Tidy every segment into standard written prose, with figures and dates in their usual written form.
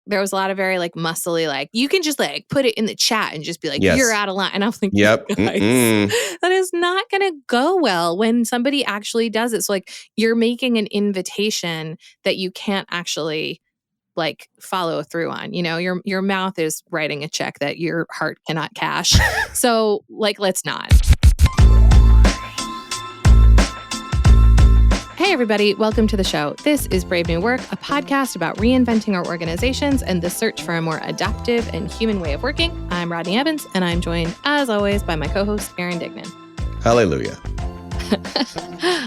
there was a lot of very like muscly, like you can just like put it in the chat and just be like, Yes. you're out of line. And I'm like, Yep. guys, that is not going to go well when somebody actually does it. So like you're making an invitation that you can't actually like follow through on. You know, your mouth is writing a check that your heart cannot cash. So like, let's not. Hey, everybody. Welcome to the show. This is Brave New Work, a podcast about reinventing our organizations and the search for a more adaptive and human way of working. I'm Rodney Evans, and I'm joined, as always, by my co-host, Aaron Dignan. Hallelujah.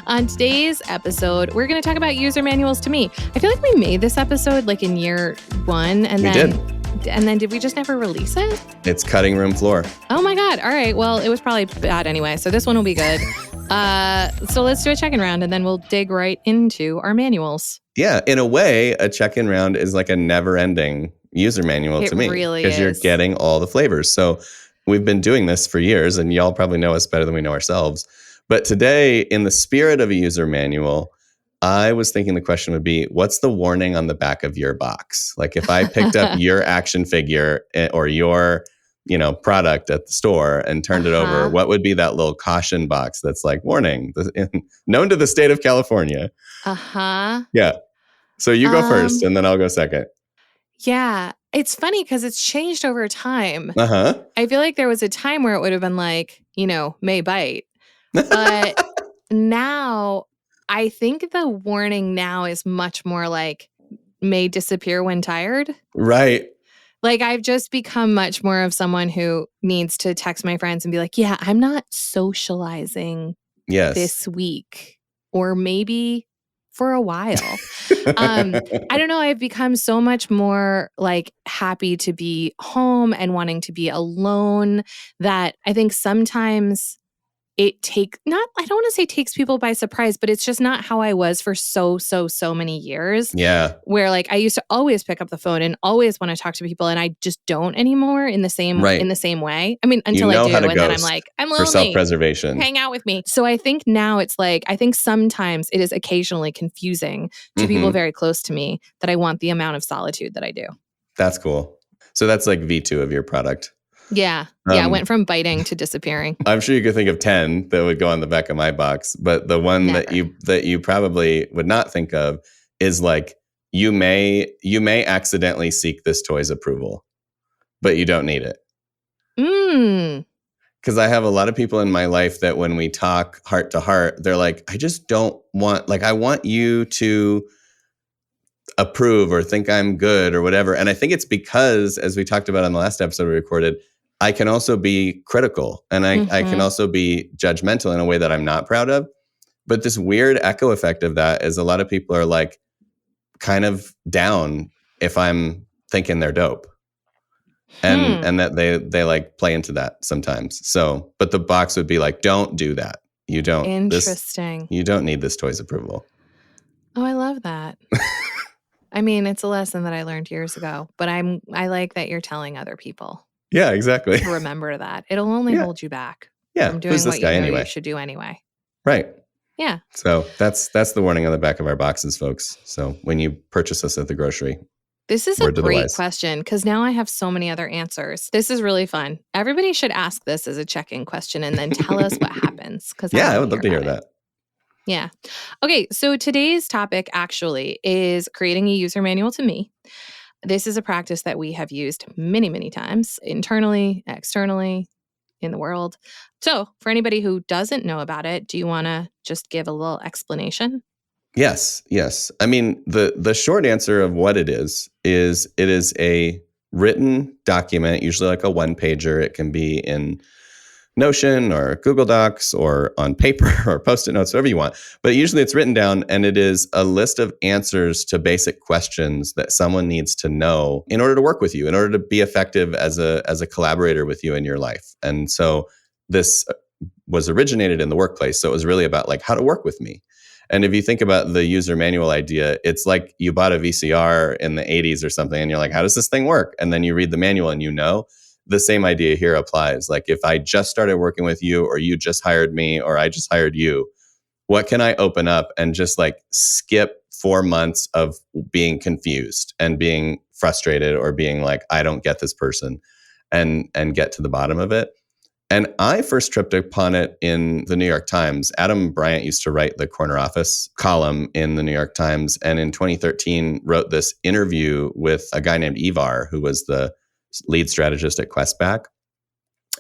On today's episode, we're going to talk about user manuals to me. I feel like we made this episode like in year one, and then did we just never release it? It's cutting room floor. Oh my God. All right. Well, it was probably bad anyway, so this one will be good. So let's do a check-in round and then we'll dig right into our manuals. Yeah, in a way, a check-in round is like a never-ending user manual to me. It really is. Because you're getting all the flavors. So we've been doing this for years and y'all probably know us better than we know ourselves. But today, in the spirit of a user manual, I was thinking the question would be, what's the warning on the back of your box? Like if I picked up your action figure or your product at the store and turned it over, what would be that little caution box that's like, warning, known to the state of California? Yeah. So you go first and then I'll go second. Yeah. It's funny because it's changed over time. I feel like there was a time where it would have been like, may bite. But now I think the warning now is much more like may disappear when tired. Right. Like I've just become much more of someone who needs to text my friends and be like, yeah, I'm not socializing this week or maybe for a while. I don't know. I've become so much more like happy to be home and wanting to be alone that I think sometimes I don't want to say takes people by surprise, but it's just not how I was for so many years. Yeah. Where like I used to always pick up the phone and always want to talk to people and I just don't anymore in the same way. I mean, until I do. And then I'm like, I'm lonely. For self-preservation. Hang out with me. So I think now it's like, I think sometimes it is occasionally confusing to people very close to me that I want the amount of solitude that I do. That's cool. So that's like V2 of your product. Yeah. I went from biting to disappearing. I'm sure you could think of 10 that would go on the back of my box, but the one that you probably would not think of is like you may accidentally seek this toy's approval, but you don't need it. Because I have a lot of people in my life that when we talk heart to heart, they're like, I just don't want, like, I want you to approve or think I'm good or whatever. And I think it's because, as we talked about on the last episode we recorded, I can also be critical and I can also be judgmental in a way that I'm not proud of. But this weird echo effect of that is a lot of people are like kind of down if I'm thinking they're dope. And that they like play into that sometimes. So, but the box would be like, don't do that. You don't. Interesting. You don't need this toy's approval. Oh, I love that. I mean, it's a lesson that I learned years ago, but I like that you're telling other people. Yeah, exactly. To remember that. It'll only hold you back from doing what you should do anyway. Right. Yeah. So that's the warning on the back of our boxes, folks. So when you purchase us at the grocery. This is a great question because now I have so many other answers. This is really fun. Everybody should ask this as a check-in question and then tell us what happens. I would love to hear that. Yeah. Okay. So today's topic actually is creating a user manual to me. This is a practice that we have used many, many times internally, externally, in the world. So for anybody who doesn't know about it, do you want to just give a little explanation? Yes. I mean, the short answer of what it is it is a written document, usually like a one-pager. It can be in Notion or Google Docs or on paper or Post-it notes, whatever you want. But usually it's written down and it is a list of answers to basic questions that someone needs to know in order to work with you, in order to be effective as a collaborator with you in your life. And so this was originated in the workplace. So it was really about like how to work with me. And if you think about the user manual idea, it's like you bought a VCR in the 80s or something and you're like, how does this thing work? And then you read the manual and the same idea here applies. Like if I just started working with you or you just hired me or I just hired you, what can I open up and just like skip 4 months of being confused and being frustrated or being like, I don't get this person, and get to the bottom of it. And I first tripped upon it in the New York Times. Adam Bryant used to write the Corner Office column in the New York Times. And in 2013, wrote this interview with a guy named Ivar, who was the lead strategist at Questback.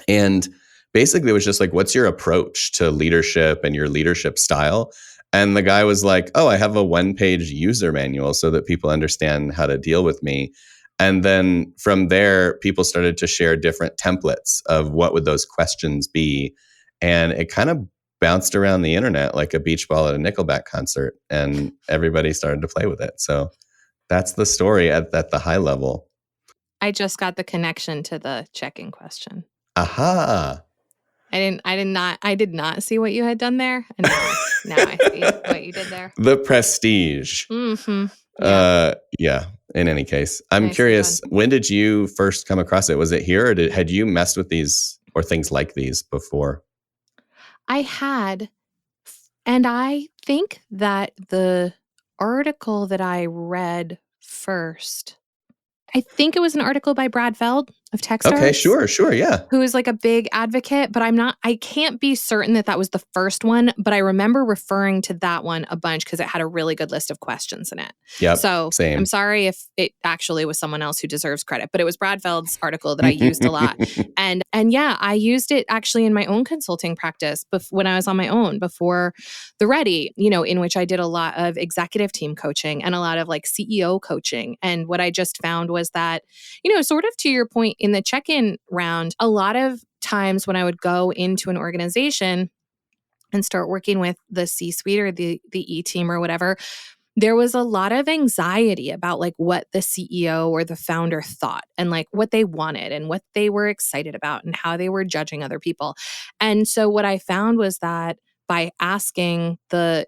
And basically it was just like, what's your approach to leadership and your leadership style? And the guy was like, oh, I have a 1-page user manual so that people understand how to deal with me. And then from there, people started to share different templates of what would those questions be. And it kind of bounced around the internet like a beach ball at a Nickelback concert, and everybody started to play with it. So that's the story at the high level. I just got the connection to the check-in question. Aha. I did not see what you had done there. And now I see what you did there. The prestige. Mm-hmm. Yeah. In any case, I'm curious, when did you first come across it? Was it here, or had you messed with these or things like these before? I had, and I think that the article that I read first, I think it was an article by Brad Feld of Techstars. Okay, sure, yeah. Who is like a big advocate, but I can't be certain that was the first one, but I remember referring to that one a bunch because it had a really good list of questions in it. Yep, so same. I'm sorry if it actually was someone else who deserves credit, but it was Brad Feld's article that I used a lot. And yeah, I used it actually in my own consulting practice when I was on my own before the Ready, in which I did a lot of executive team coaching and a lot of like CEO coaching. And what I just found was that, sort of to your point in the check-in round, a lot of times when I would go into an organization and start working with the C-suite or the E-team or whatever, there was a lot of anxiety about like what the CEO or the founder thought and like what they wanted and what they were excited about and how they were judging other people. And so what I found was that by asking the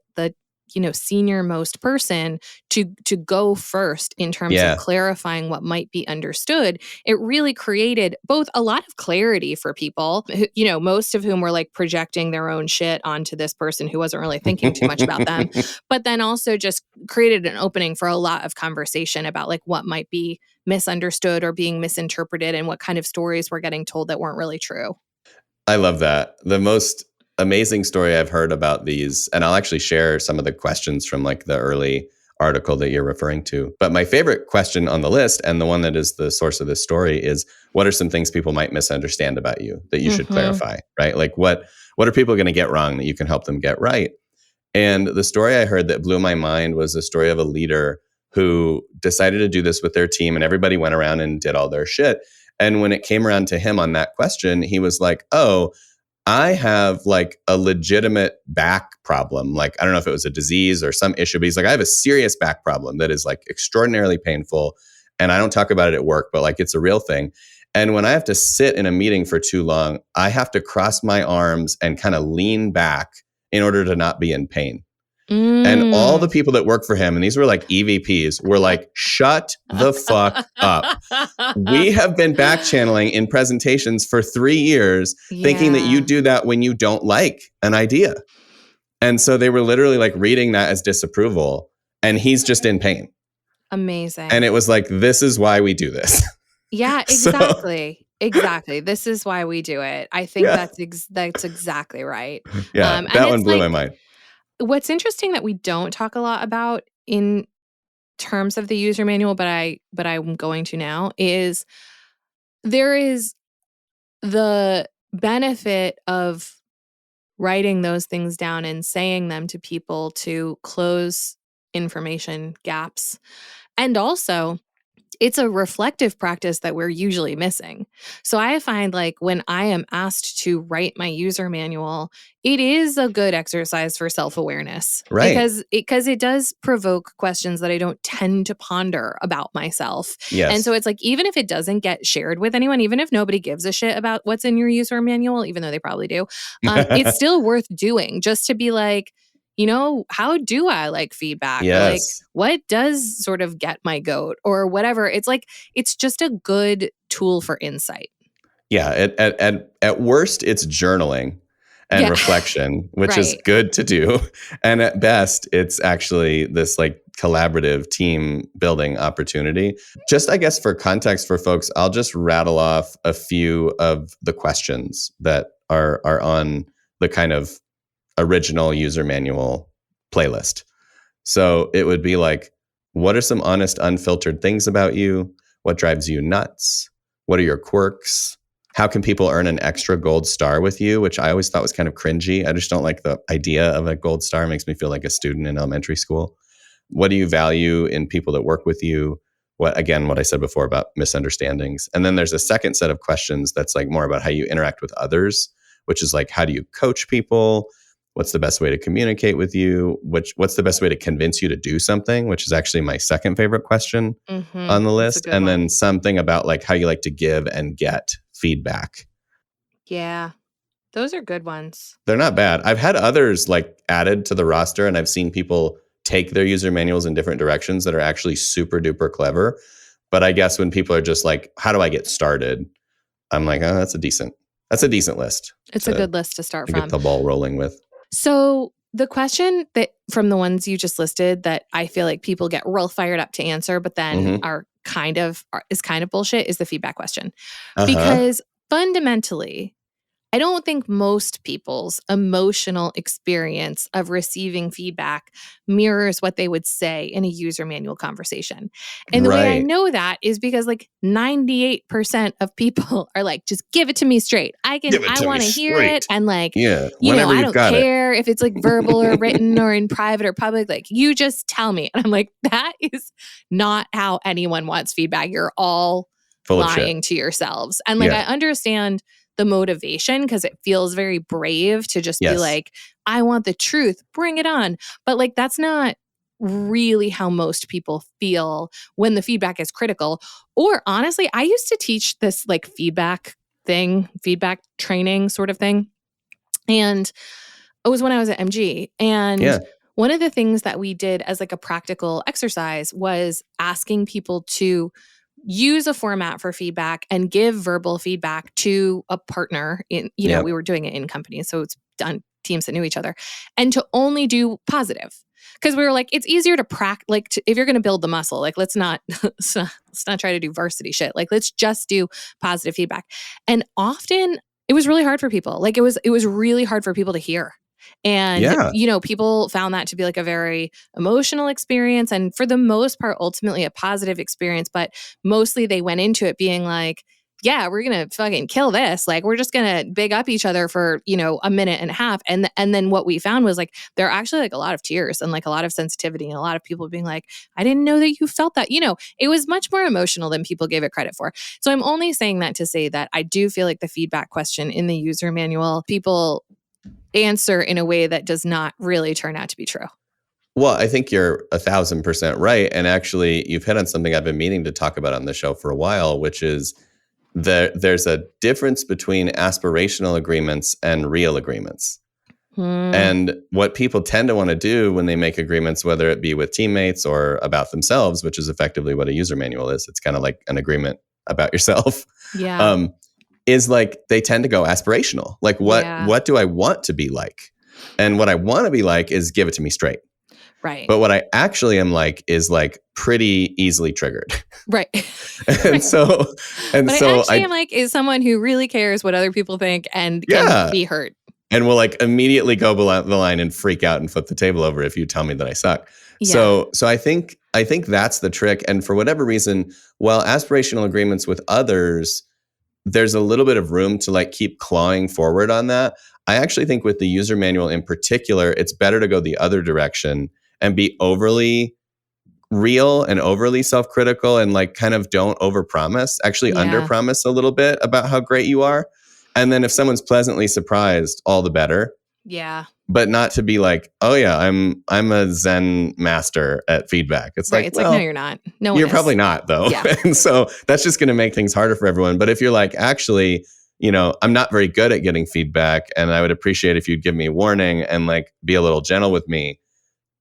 senior most person to go first in terms of clarifying what might be understood, it really created both a lot of clarity for people, who, most of whom were like projecting their own shit onto this person who wasn't really thinking too much about them, but then also just created an opening for a lot of conversation about like what might be misunderstood or being misinterpreted and what kind of stories were getting told that weren't really true. I love that. The most amazing story I've heard about these, and I'll actually share some of the questions from like the early article that you're referring to. But my favorite question on the list, and the one that is the source of this story, is what are some things people might misunderstand about you that you should clarify, right? Like what are people going to get wrong that you can help them get right? And the story I heard that blew my mind was the story of a leader who decided to do this with their team, and everybody went around and did all their shit. And when it came around to him on that question, he was like, oh, I have like a legitimate back problem. Like, I don't know if it was a disease or some issue, but he's like, I have a serious back problem that is like extraordinarily painful. And I don't talk about it at work, but like it's a real thing. And when I have to sit in a meeting for too long, I have to cross my arms and kind of lean back in order to not be in pain. And all the people that work for him, and these were like EVPs, were like, shut the fuck up. We have been back channeling in presentations for 3 years, thinking that you do that when you don't like an idea. And so they were literally like reading that as disapproval, and he's just in pain. Amazing. And it was like, this is why we do this. Yeah, exactly. Exactly. This is why we do it. I think that's exactly right. Yeah, that one blew my mind. What's interesting that we don't talk a lot about in terms of the user manual, but I'm going to now, is there is the benefit of writing those things down and saying them to people to close information gaps. And also, it's a reflective practice that we're usually missing. So I find like when I am asked to write my user manual, it is a good exercise for self-awareness. Right. Because it does provoke questions that I don't tend to ponder about myself. Yes. And so it's like, even if it doesn't get shared with anyone, even if nobody gives a shit about what's in your user manual, even though they probably do, it's still worth doing just to be like, how do I like feedback? Yes. Or like, what does sort of get my goat or whatever? It's like, it's just a good tool for insight. Yeah. At worst, it's journaling. and reflection, which is good to do. And at best, it's actually this like collaborative team building opportunity. Just, I guess, for context for folks, I'll just rattle off a few of the questions that are on the kind of original user manual playlist. So it would be like, what are some honest, unfiltered things about you? What drives you nuts? What are your quirks? How can people earn an extra gold star with you? Which I always thought was kind of cringy. I just don't like the idea of a gold star. It makes me feel like a student in elementary school. What do you value in people that work with you? What I said before about misunderstandings. And then there's a second set of questions that's like more about how you interact with others, which is like, how do you coach people? What's the best way to communicate with you? What's the best way to convince you to do something, which is actually my second favorite question on the list. And then something about like how you like to give and get feedback. Yeah, those are good ones. They're not bad. I've had others like added to the roster, and I've seen people take their user manuals in different directions that are actually super duper clever. But I guess when people are just like, how do I get started? I'm like, oh, that's a decent list. It's a good list to start from. Get the ball rolling with. So the question that from the ones you just listed that I feel like people get real fired up to answer, but then is kind of bullshit is the feedback question. Because fundamentally, I don't think most people's emotional experience of receiving feedback mirrors what they would say in a user manual conversation. And the way I know that is because like 98% of people are like, just give it to me straight. I want to hear it. And like, I don't care if it's like verbal or written or in private or public, like you just tell me. And I'm like, that is not how anyone wants feedback. You're all lying to yourselves. And like, I understand the motivation because it feels very brave to just be like, I want the truth, bring it on. But like, that's not really how most people feel when the feedback is critical. Or honestly, I used to teach this like feedback training sort of thing. And it was when I was at MG. And one of the things that we did as like a practical exercise was asking people to use a format for feedback and give verbal feedback to a partner in, we were doing it in companies. So it's done teams that knew each other, and to only do positive. Because we were like, it's easier to practice, if you're going to build the muscle, like let's not try to do varsity shit. Like let's just do positive feedback. And often it was really hard for people. Like it was really hard for people to hear. And, people found that to be like a very emotional experience. And for the most part, ultimately a positive experience. But mostly they went into it being like, yeah, we're going to fucking kill this. Like, we're just going to big up each other for, a minute and a half. And then what we found was like, there are actually like a lot of tears and like a lot of sensitivity and a lot of people being like, I didn't know that you felt that. It was much more emotional than people gave it credit for. So I'm only saying that to say that I do feel like the feedback question in the user manual, people answer in a way that does not really turn out to be true. Well, I think you're 1,000% right. And actually, you've hit on something I've been meaning to talk about on the show for a while, which is there's a difference between aspirational agreements and real agreements. And what people tend to want to do when they make agreements, whether it be with teammates or about themselves, which is effectively what a user manual is, it's kind of like an agreement about yourself. Yeah. Is like they tend to go aspirational. Like what do I want to be like? And what I want to be like is give it to me straight. Right. But what I actually am like is like pretty easily triggered. Right. And so I am like is someone who really cares what other people think and can be hurt. And will like immediately go below the line and freak out and flip the table over if you tell me that I suck. Yeah. So I think that's the trick. And for whatever reason, while aspirational agreements with others, there's a little bit of room to like keep clawing forward on that. I actually think with the user manual in particular, it's better to go the other direction and be overly real and overly self-critical and like kind of don't overpromise, actually underpromise a little bit about how great you are. And then if someone's pleasantly surprised, all the better. Yeah. But not to be like, oh yeah, I'm a Zen master at feedback. It's like, no, you're not. No one you're is. Probably not though. Yeah. And so that's just going to make things harder for everyone. But if you're like, actually, I'm not very good at getting feedback and I would appreciate if you'd give me warning and like be a little gentle with me.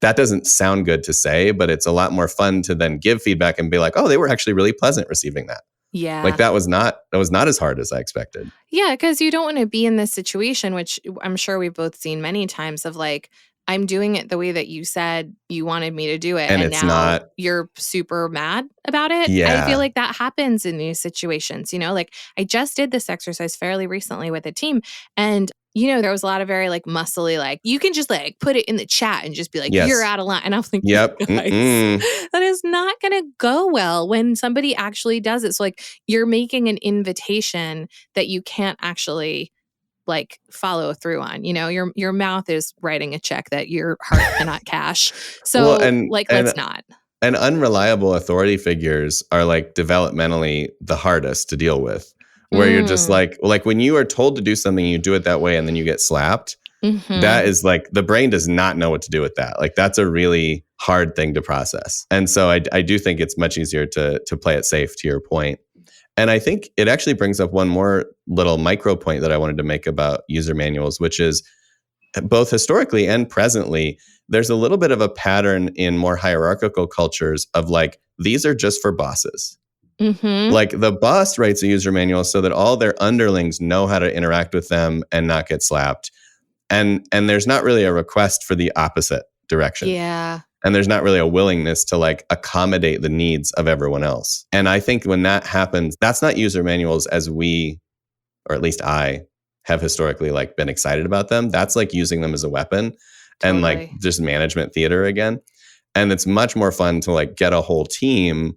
That doesn't sound good to say, but it's a lot more fun to then give feedback and be like, oh, they were actually really pleasant receiving that. Yeah. Like that was not as hard as I expected. Yeah, because you don't want to be in this situation, which I'm sure we've both seen many times of like, I'm doing it the way that you said you wanted me to do it. And And it's now not. you're super mad about it. I feel Yeah. like that happens in these situations. Like I just did this exercise fairly recently with a team. And, there was a lot of very like muscly, like you can just like put it in the chat and just be like, you're Yes. out of line. And I'm like, Yep. guys, that is not going to go well when somebody actually does it. So like you're making an invitation that you can't actually like follow through on. Your mouth is writing a check that your heart cannot cash. So let's not. And unreliable authority figures are like developmentally the hardest to deal with. Where you're just like when you are told to do something, you do it that way and then you get slapped. Mm-hmm. That is like the brain does not know what to do with that. Like that's a really hard thing to process. And so I do think it's much easier to play it safe, to your point. And I think it actually brings up one more little micro point that I wanted to make about user manuals, which is both historically and presently, there's a little bit of a pattern in more hierarchical cultures of like, these are just for bosses. Mm-hmm. Like the boss writes a user manual so that all their underlings know how to interact with them and not get slapped. And there's not really a request for the opposite direction. Yeah. And there's not really a willingness to like accommodate the needs of everyone else. And I think when that happens, that's not user manuals as we, or at least I, have historically like been excited about them. That's like using them as a weapon. Totally. And like just management theater again. And it's much more fun to like get a whole team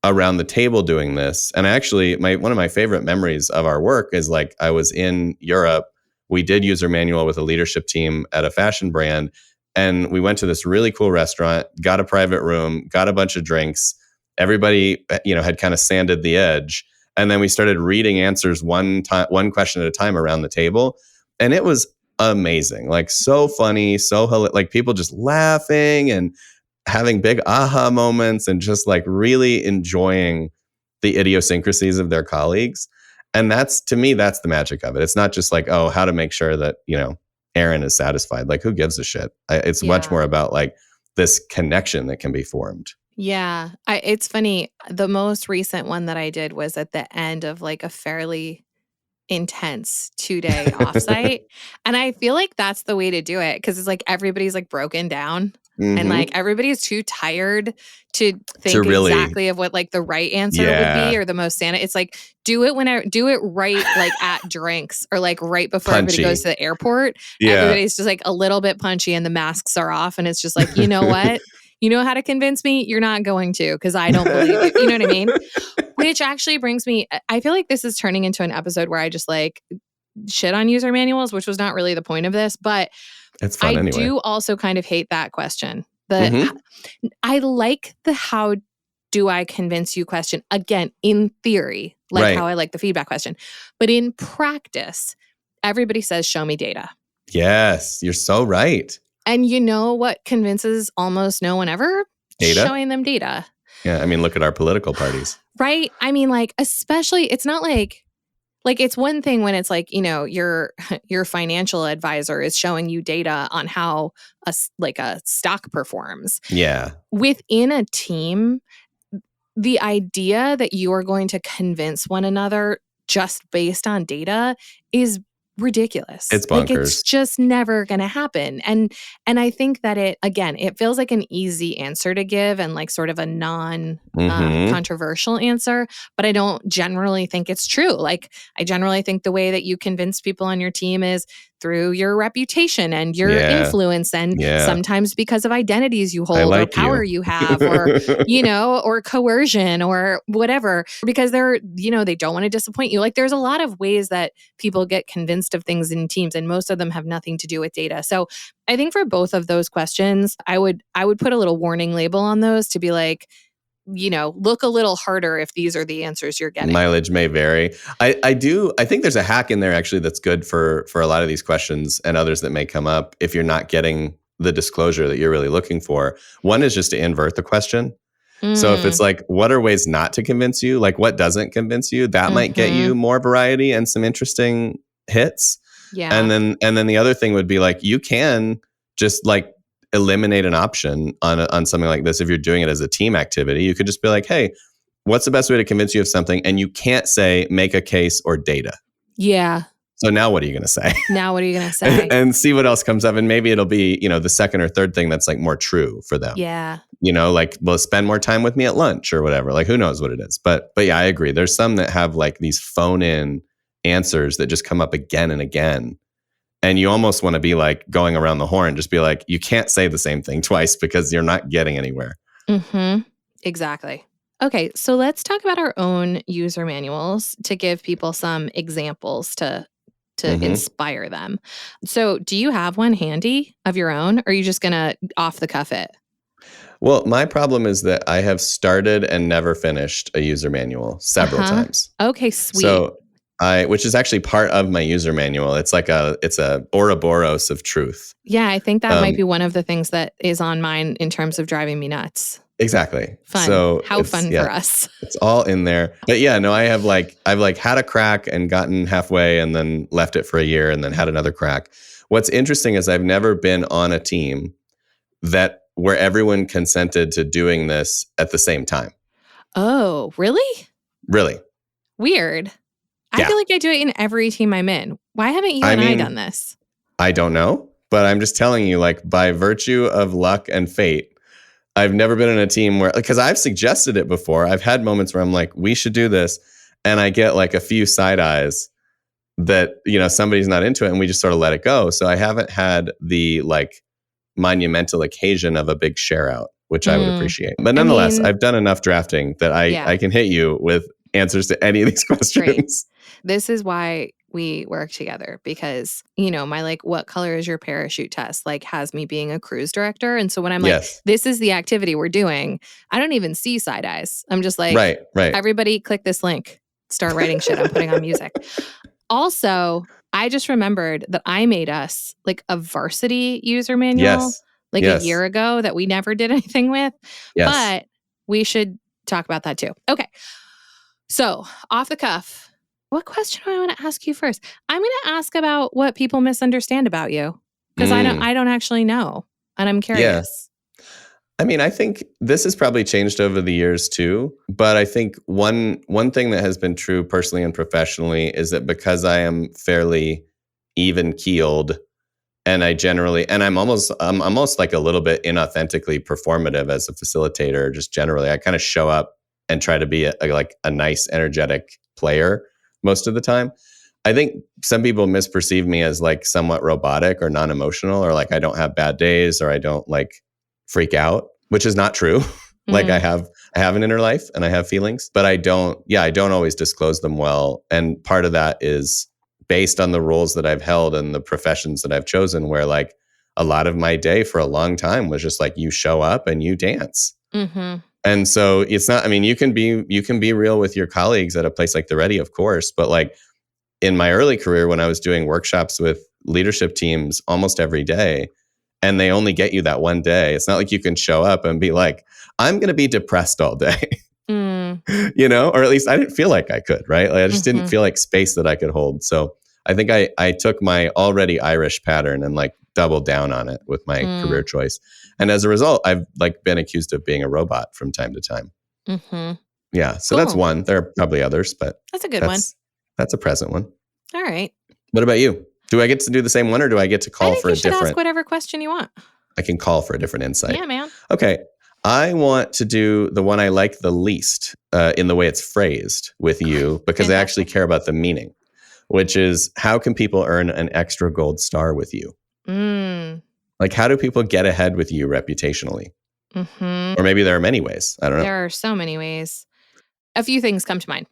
around the table doing this. And actually one of my favorite memories of our work is like I was in Europe. We did user manual with a leadership team at a fashion brand. And we went to this really cool restaurant, got a private room, got a bunch of drinks. Everybody, had kind of sanded the edge. And then we started reading answers one question at a time around the table. And it was amazing. Like so funny, like people just laughing and having big aha moments and just like really enjoying the idiosyncrasies of their colleagues. And to me, that's the magic of it. It's not just like, oh, how to make sure that, Aaron is satisfied. Like who gives a shit? It's much more about like this connection that can be formed. Yeah. It's funny. The most recent one that I did was at the end of like a fairly intense 2-day offsite. And I feel like that's the way to do it because it's like everybody's like broken down. Mm-hmm. And like everybody's too tired to think exactly of what like the right answer would be or the most It's like do it right like at drinks or like right before everybody goes to the airport. Yeah. Everybody's just like a little bit punchy and the masks are off and it's just like, you know what? You know how to convince me? You're not going to because I don't believe you. You know what I mean? Which actually brings me, I feel like this is turning into an episode where I just like shit on user manuals, which was not really the point of this, but it's fun anyway. do also kind of hate that question. I like the how do I convince you question. Again, in theory, like how I like the feedback question. But in practice, everybody says, show me data. Yes, you're so right. And you know what convinces almost no one ever? Data? Showing them data. Yeah, I mean, look at our political parties. Right? I mean, like, especially, it's not like it's one thing when it's like, your financial advisor is showing you data on how a stock performs. Yeah. Within a team, the idea that you are going to convince one another just based on data is ridiculous. It's bonkers. Like it's just never going to happen. And I think that it feels like an easy answer to give and like sort of a non-controversial answer, but I don't generally think it's true. Like I generally think the way that you convince people on your team is through your reputation and your influence and sometimes because of identities you hold or power you have or, or coercion or whatever, because they don't want to disappoint you. Like there's a lot of ways that people get convinced of things in teams and most of them have nothing to do with data. So I think for both of those questions, I would put a little warning label on those to be like, look a little harder if these are the answers you're getting. Mileage may vary. I think there's a hack in there actually that's good for a lot of these questions and others that may come up if you're not getting the disclosure that you're really looking for. One is just to invert the question. So if it's like, what are ways not to convince you? Like what doesn't convince you? That might get you more variety and some interesting hits. Yeah. And then the other thing would be like, you can just like eliminate an option on something like this. If you're doing it as a team activity, you could just be like, hey, what's the best way to convince you of something? And you can't say make a case or data. Yeah. So now what are you going to say? Now what are you going to say? And see what else comes up. And maybe it'll be, the second or third thing that's like more true for them. Yeah. Like, well, spend more time with me at lunch or whatever. Like, who knows what it is. But yeah, I agree. There's some that have like these phone in answers that just come up again and again. And you almost want to be like going around the horn, just be like, you can't say the same thing twice because you're not getting anywhere. Mm-hmm. Exactly. Okay, so let's talk about our own user manuals to give people some examples to inspire them. So do you have one handy of your own, or are you just going to off the cuff it? Well, my problem is that I have started and never finished a user manual several times. Okay, sweet. So which is actually part of my user manual. It's like it's a Ouroboros of truth. Yeah, I think that might be one of the things that is on mine in terms of driving me nuts. Exactly. Fun. So how fun for us. It's all in there. But yeah, no, I've had a crack and gotten halfway and then left it for a year and then had another crack. What's interesting is I've never been on a team where everyone consented to doing this at the same time. Oh, really? Really? Weird. I feel like I do it in every team I'm in. Why haven't you and I done this? I don't know, but I'm just telling you, like, by virtue of luck and fate, I've never been in a team where, because I've suggested it before. I've had moments where I'm like, we should do this. And I get like a few side eyes that, somebody's not into it and we just sort of let it go. So I haven't had the like monumental occasion of a big share out, which I would appreciate. But nonetheless, I've done enough drafting that I can hit you with answers to any of these questions. Great. This is why we work together because, my like, what color is your parachute test? Like has me being a cruise director. And so when I'm like, this is the activity we're doing, I don't even see side eyes. I'm just like, right. Everybody click this link, start writing shit I'm putting on music. Also, I just remembered that I made us like a varsity user manual a year ago that we never did anything with. Yes. But we should talk about that too. Okay. So off the cuff, what question do I want to ask you first? I'm going to ask about what people misunderstand about you because I don't actually know, and I'm curious. Yeah. I mean, I think this has probably changed over the years too. But I think one thing that has been true personally and professionally is that because I am fairly even keeled, and I'm almost like a little bit inauthentically performative as a facilitator. Just generally, I kind of show up and try to be a nice, energetic player most of the time. I think some people misperceive me as like somewhat robotic or non-emotional, or like I don't have bad days, or I don't like freak out, which is not true. Like I have an inner life and I have feelings, but I don't always disclose them well. And part of that is based on the roles that I've held and the professions that I've chosen, where like a lot of my day for a long time was just like you show up and you dance. Mm-hmm. And so it's not, I mean, you can be real with your colleagues at a place like the Ready, of course, but like in my early career when I was doing workshops with leadership teams almost every day, and they only get you that one day, it's not like you can show up and be like, I'm going to be depressed all day, or at least I didn't feel like I could, right? Like I just didn't feel like space that I could hold. So I think I took my already Irish pattern and like doubled down on it with my career choice. And as a result, I've like been accused of being a robot from time to time. Mm-hmm. Yeah. So that's one. There are probably others, but that's a good one. That's a present one. All right. What about you? Do I get to do the same one, or do I get to call for a different? You should ask whatever question you want. I can call for a different insight. Yeah, man. Okay. I want to do the one I like the least in the way it's phrased with you, because I actually care about the meaning, which is how can people earn an extra gold star with you? Like, how do people get ahead with you reputationally? Or maybe there are many ways. I don't know. There are so many ways. A few things come to mind.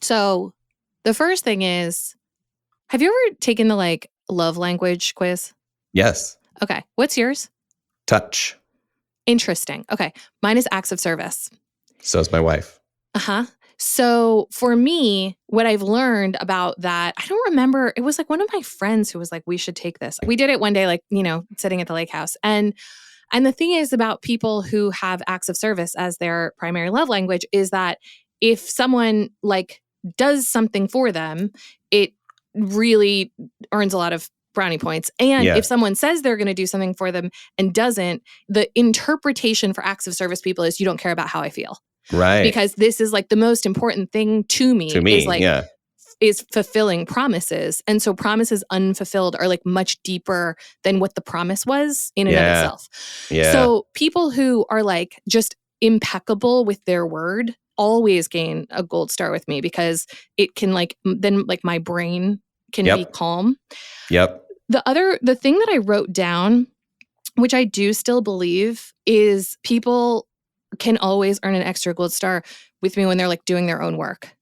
So the first thing is, have you ever taken the like love language quiz? Yes. Okay. What's yours? Touch. Interesting. Okay. Mine is acts of service. So is my wife. Uh-huh. So for me, what I've learned about that, I don't remember, it was like one of my friends who was like, we should take this. We did it one day, like, sitting at the lake house. And the thing is about people who have acts of service as their primary love language is that if someone like does something for them, it really earns a lot of brownie points. And if someone says they're going to do something for them and doesn't, the interpretation for acts of service people is you don't care about how I feel. Right. Because this is like the most important thing to me is like, is fulfilling promises. And so promises unfulfilled are like much deeper than what the promise was in and of itself. Yeah. So people who are like just impeccable with their word always gain a gold star with me, because it can like, then like my brain can be calm. Yep. The thing that I wrote down, which I do still believe, is people can always earn an extra gold star with me when they're like doing their own work.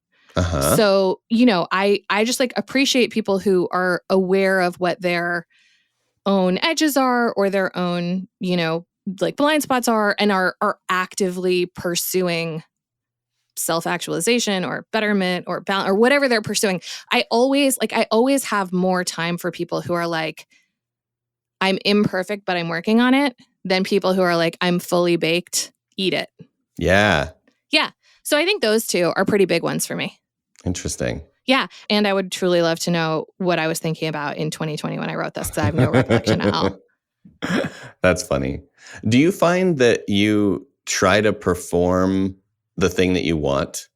So, I just like appreciate people who are aware of what their own edges are or their own, like blind spots are, and are actively pursuing self-actualization or betterment or balance or whatever they're pursuing. I always have more time for people who are like, I'm imperfect, but I'm working on it, than people who are like, I'm fully baked, eat it. Yeah. Yeah. So I think those two are pretty big ones for me. Interesting. Yeah. And I would truly love to know what I was thinking about in 2020 when I wrote this, because I have no recollection at all. That's funny. Do you find that you try to perform the thing that you want?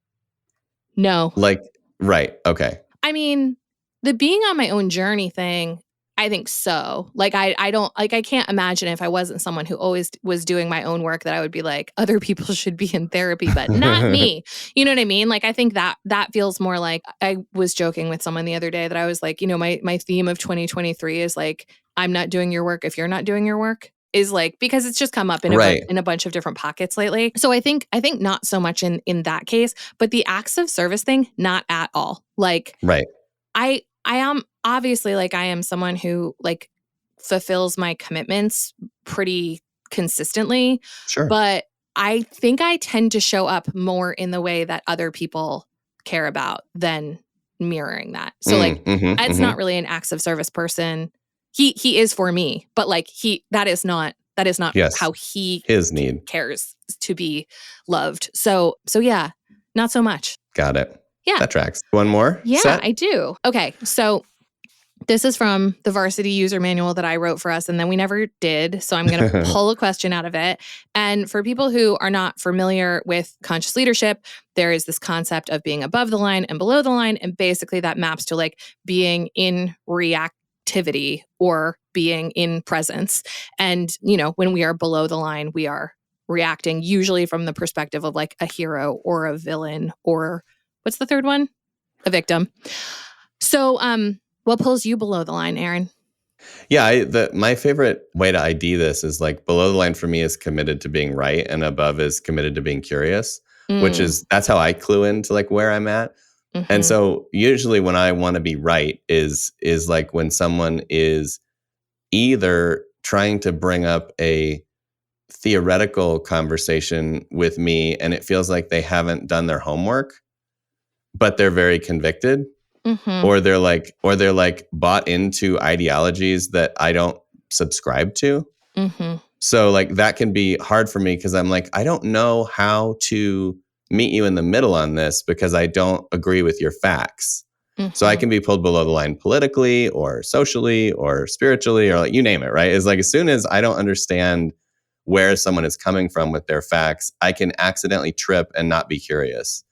No. Like, right. Okay. I mean, the being on my own journey thing, I think so. Like, I don't, like, I can't imagine if I wasn't someone who always was doing my own work that I would be like, other people should be in therapy, but not me. You know what I mean? Like, I think that feels more like, I was joking with someone the other day that I was like, my theme of 2023 is like, I'm not doing your work if you're not doing your work. Is like, because it's just come up in a bunch of different pockets lately. So I think not so much in that case, but the acts of service thing, not at all. Like, right. I am obviously, like, I am someone who like fulfills my commitments pretty consistently. Sure. But I think I tend to show up more in the way that other people care about than mirroring that. So Ed's not really an acts of service person. He is for me, but like that is not how he his need cares to be loved. So yeah, not so much. Got it. Yeah. That tracks. One more? Yeah, set? I do. Okay. So this is from the Varsity user manual that I wrote for us, and then we never did. So I'm going to pull a question out of it. And for people who are not familiar with conscious leadership, there is this concept of being above the line and below the line. And basically that maps to like being in reactivity or being in presence. And, when we are below the line, we are reacting, usually from the perspective of like a hero or a villain, or what's the third one? A victim. So, what pulls you below the line, Aaron? Yeah, my favorite way to ID this is like below the line for me is committed to being right, and above is committed to being curious, which is, that's how I clue into like where I'm at. Mm-hmm. And so usually when I want to be right is like when someone is either trying to bring up a theoretical conversation with me and it feels like they haven't done their homework, but they're very convicted. Mm-hmm. Or they're like bought into ideologies that I don't subscribe to. Mm-hmm. So like that can be hard for me because I'm like, I don't know how to meet you in the middle on this because I don't agree with your facts. Mm-hmm. So I can be pulled below the line politically or socially or spiritually or like you name it, right? It's like as soon as I don't understand where someone is coming from with their facts, I can accidentally trip and not be curious,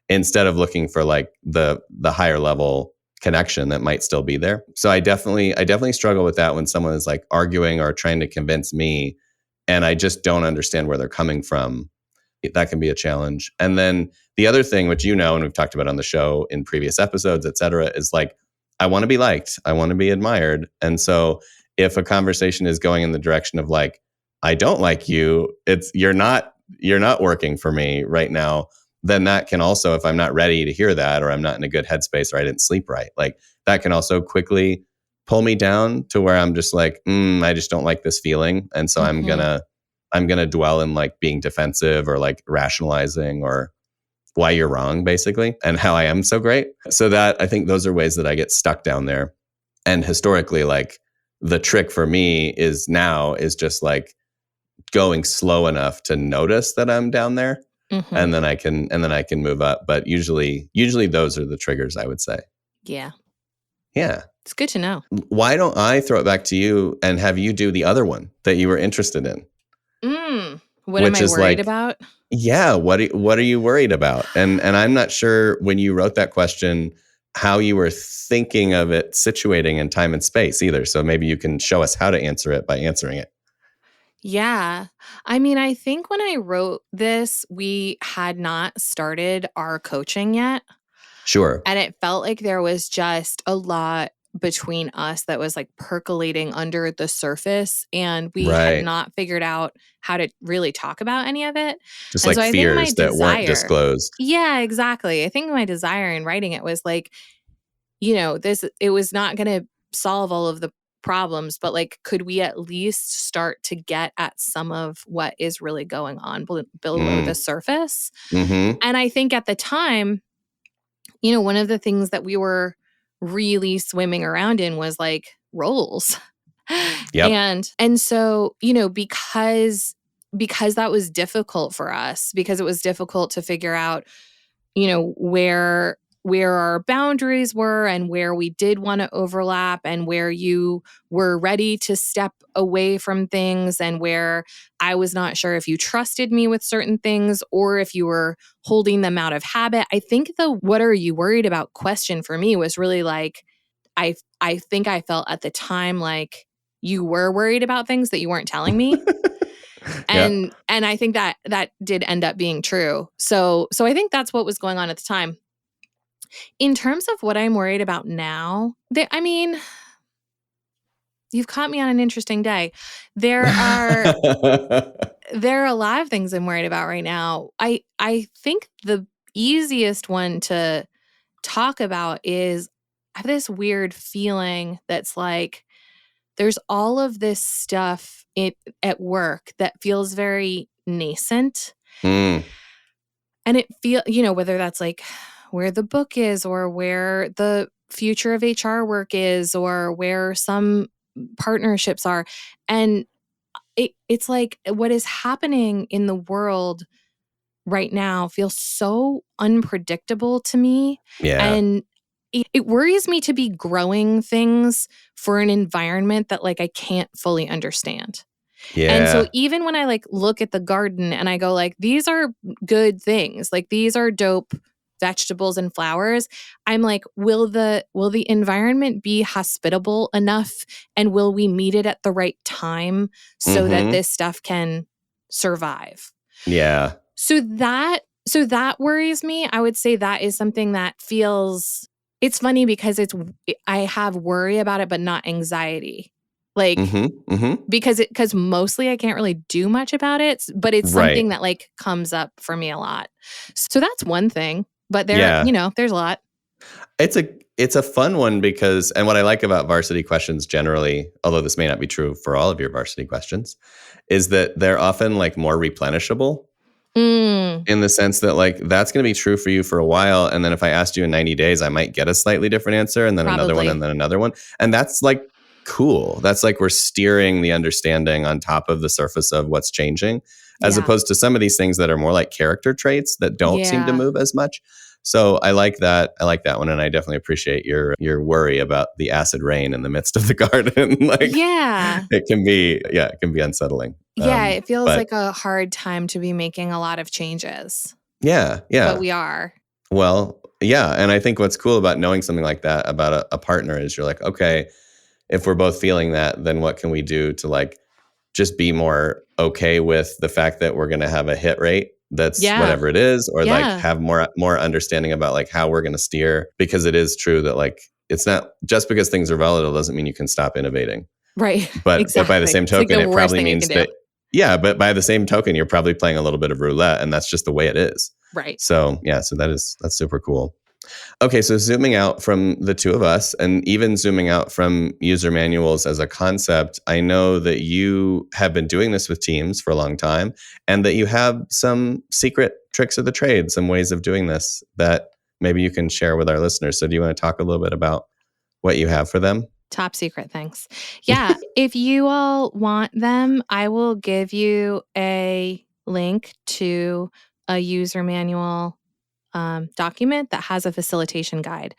instead of looking for like the higher level connection that might still be there. So I definitely struggle with that when someone is like arguing or trying to convince me and I just don't understand where they're coming from. That can be a challenge. And then the other thing, which and we've talked about on the show in previous episodes, et cetera, is like, I want to be liked. I want to be admired. And so if a conversation is going in the direction of like, I don't like you, you're not working for me right now, then that can also, if I'm not ready to hear that, or I'm not in a good headspace or I didn't sleep right, like that can also quickly pull me down to where I'm just like, I just don't like this feeling. And so mm-hmm. I'm gonna dwell in like being defensive or like rationalizing or why you're wrong, basically, and how I am so great. So that I think those are ways that I get stuck down there. And historically, like the trick for me is just like going slow enough to notice that I'm down there. Mm-hmm. And then I can move up. But usually those are the triggers, I would say. Yeah. Yeah. It's good to know. Why don't I throw it back to you and have you do the other one that you were interested in? What am I worried about? Yeah, what are you worried about? And I'm not sure when you wrote that question how you were thinking of it situating in time and space either. So maybe you can show us how to answer it by answering it. Yeah. I mean, I think when I wrote this, we had not started our coaching yet. Sure. And it felt like there was just a lot between us that was like percolating under the surface. And we had not figured out how to really talk about any of it. Just And like so I think my fears that weren't desire. disclosed. Yeah, exactly. I think my desire in writing it was like, it was not going to solve all of the problems, but like, could we at least start to get at some of what is really going on below the surface? Mm-hmm. And I think at the time, one of the things that we were really swimming around in was like roles. Yep. And so, because that was difficult for us, because it was difficult to figure out, where our boundaries were and where we did want to overlap and where you were ready to step away from things and where I was not sure if you trusted me with certain things or if you were holding them out of habit. I think the "what are you worried about" question for me was really like I think I felt at the time like you were worried about things that you weren't telling me. And I think that did end up being true. So I think that's what was going on at the time. In terms of what I'm worried about now, you've caught me on an interesting day. There are a lot of things I'm worried about right now. I think the easiest one to talk about is I have this weird feeling that's like there's all of this stuff at work that feels very nascent. Mm. And it whether that's like where the book is or where the future of HR work is or where some partnerships are. And it's like what is happening in the world right now feels so unpredictable to me. Yeah. And it worries me to be growing things for an environment that like I can't fully understand. Yeah. And so even when I like look at the garden and I go like, these are good things, like these are dope vegetables and flowers, I'm like, will the environment be hospitable enough and will we meet it at the right time so that this stuff can survive? Yeah. So that worries me. I would say that is something that feels it's funny because I have worry about it but not anxiety. Like because mostly I can't really do much about it, but it's something that like comes up for me a lot. So that's one thing, but there's a lot. It's a fun one because, and what I like about varsity questions generally, although this may not be true for all of your varsity questions, is that they're often like more replenishable. In the sense that like that's going to be true for you for a while, and then if I asked you in 90 days, I might get a slightly different answer, and then another one, and then another one, and that's like cool. That's like we're steering the understanding on top of the surface of what's changing, as opposed to some of these things that are more like character traits that don't seem to move as much. So I like that. I like that one, and I definitely appreciate your worry about the acid rain in the midst of the garden. It can be unsettling. It feels like a hard time to be making a lot of changes. Yeah. But we are. Well, yeah, and I think what's cool about knowing something like that about a partner is you're like, okay, if we're both feeling that, then what can we do to like just be more okay with the fact that we're going to have a hit rate that's whatever it is, or like have more understanding about like how we're going to steer, because it is true that like it's not just because things are volatile doesn't mean you can stop innovating. Right. But exactly. by the same token, like it probably means that but by the same token, you're probably playing a little bit of roulette, and that's just the way it is. Right. So that's super cool. Okay, so zooming out from the two of us and even zooming out from user manuals as a concept, I know that you have been doing this with teams for a long time and that you have some secret tricks of the trade, some ways of doing this that maybe you can share with our listeners. So do you want to talk a little bit about what you have for them? Top secret things. Yeah. If you all want them, I will give you a link to a user manual document that has a facilitation guide.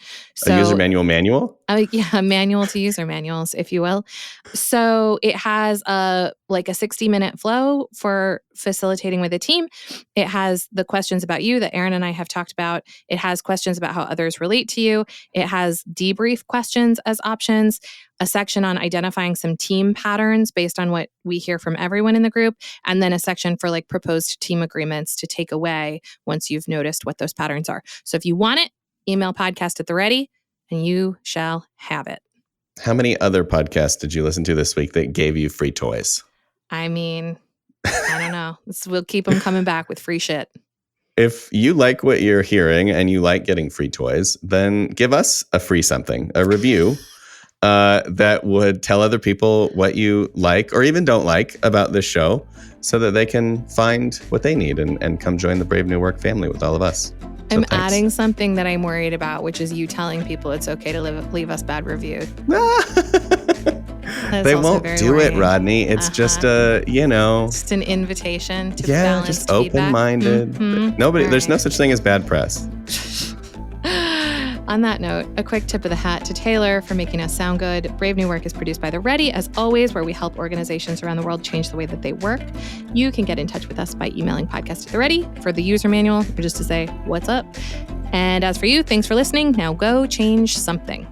A user manual? Yeah, a manual to user manuals, if you will. So it has a 60-minute flow for facilitating with a team. It has the questions about you that Aaron and I have talked about. It has questions about how others relate to you. It has debrief questions as options, a section on identifying some team patterns based on what we hear from everyone in the group, and then a section for proposed team agreements to take away once you've noticed what those patterns are. So if you want it, email podcast@theready and you shall have it. How many other podcasts did you listen to this week that gave you free toys? I mean, I don't know. We'll keep them coming back with free shit. If you like what you're hearing and you like getting free toys, then give us a free something, a review that would tell other people what you like or even don't like about this show so that they can find what they need and come join the Brave New Work family with all of us. So I'm adding something that I'm worried about, which is you telling people it's okay to leave us bad reviews. They won't do it, Rodney. It's just just an invitation to balanced just open-minded. Mm-hmm. There's no such thing as bad press. On that note, a quick tip of the hat to Taylor for making us sound good. Brave New Work is produced by The Ready, as always, where we help organizations around the world change the way that they work. You can get in touch with us by emailing podcast@theready for the user manual, or just to say, what's up? And as for you, thanks for listening. Now go change something.